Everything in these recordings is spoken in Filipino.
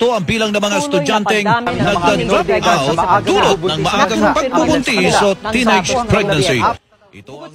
Ito ang bilang ng mga estudyanteng nagda-drop out dulot ng maagang pagbubuntis o teenage pregnancy. Ito ang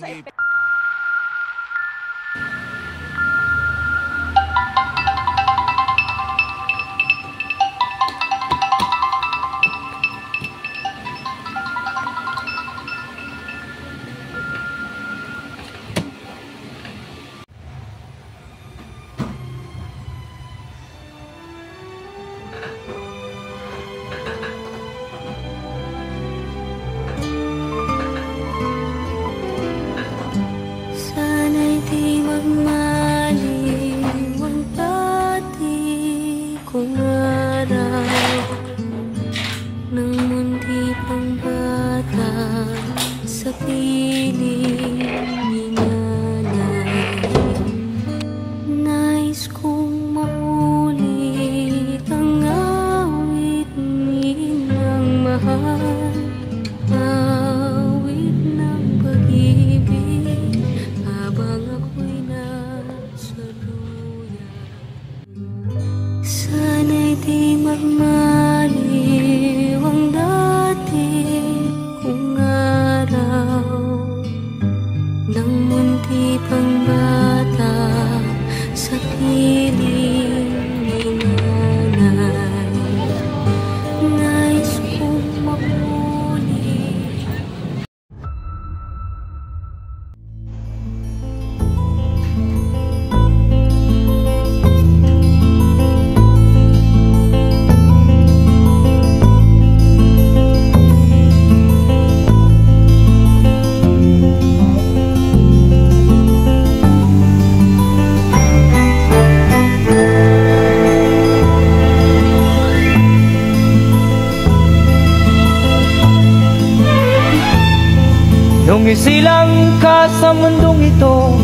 Nung isilang ka sa mundong ito,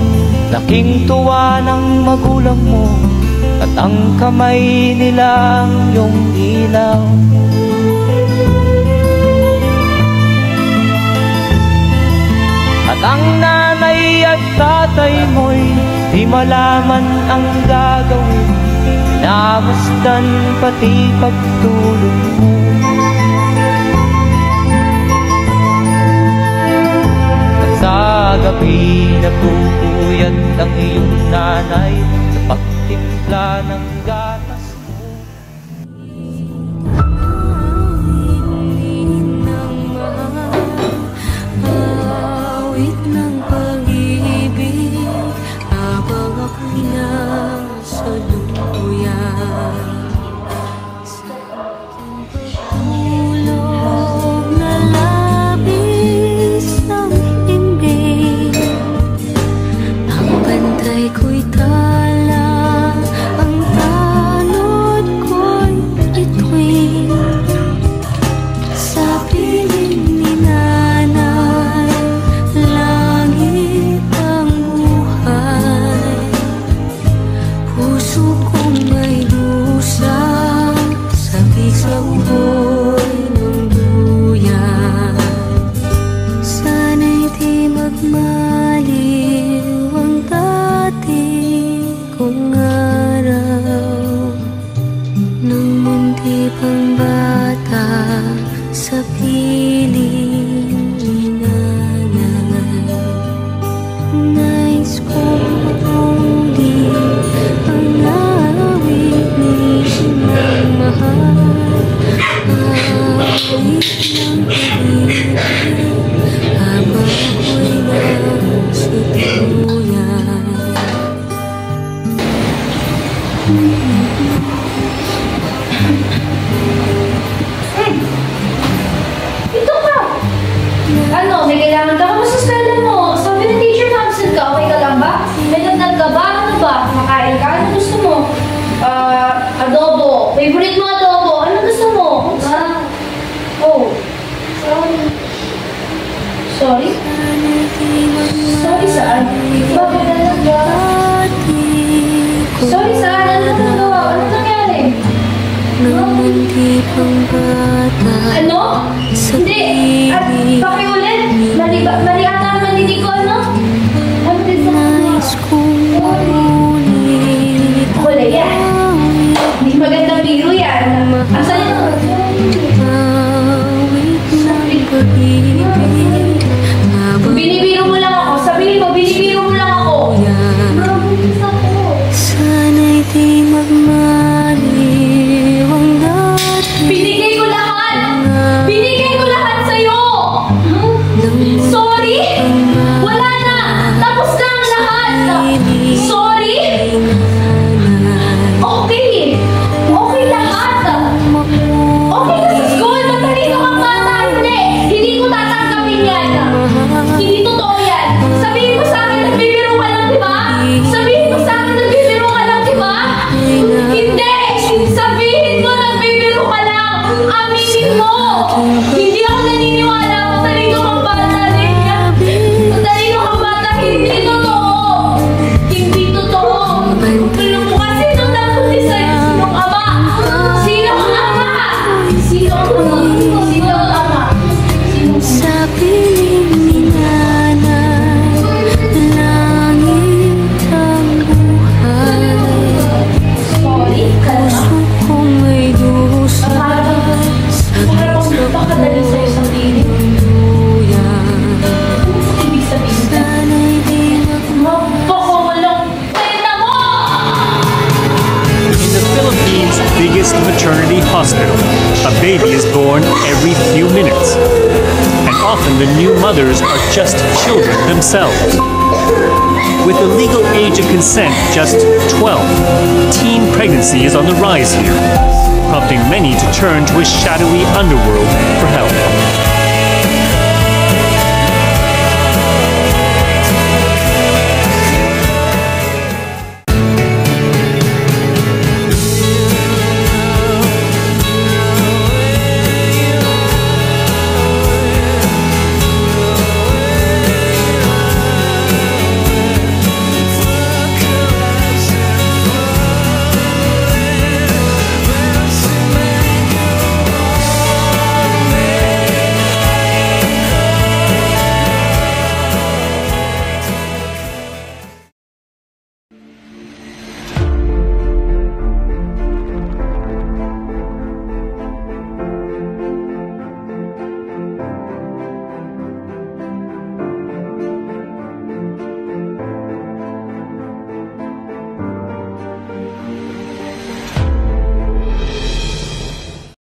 laking tuwa ng magulang mo, at ang kamay nila ang iyong ilaw. At ang nanay at tatay mo'y di malaman ang gagawin, namasdan pati pagtulog mo. Sa gabi nagpupuyat ang iyong nanay sa pagtimpla ng gatas mo. Awit ng pag-ibig habang ako'y nasa luyan. Ito ka! Ano, may kailangan ka? Kamusta sa eskwela mo? Sabi ng teacher mo, absent ka. Okay ka lang ba? May nagdag ka ba? Ano ba? Makain ka? Ano gusto mo? Adobo. Favorite mo adobo. Ano gusto mo? Oh. Sorry. Sorry? Sorry saan? Bakit na ba? Sorry saan? Ano nagawa? Ano nangyari? Ano? Hindi. At pakiulit. Mali ata ang mandinig ko, ano? Ano din sa mga? Kulay yan. Hindi magandang biro yan. mo! Hindi ako naniniwala. Matalino kang bata, Lydia. Matalino kang bata. Hindi totoo. Hindi totoo. Tulong mo kasi nung napunti sa'yo. Sinong ama? Sinong ama? Sinong ama? Sinong ama? Sa piling ni nanay, langit ang buhay. Sorry, kalma. Puso kong may dusa Parang napakadali sa'yo sa piling. Ibig sabihin, Sana'y di mapakukulong pena mo! In the Philippines' biggest maternity hospital, a baby is born every few minutes. And often the new mothers are just children themselves. With the legal age of consent just 12, teen pregnancy is on the rise here, prompting many to turn to a shadowy underworld for help.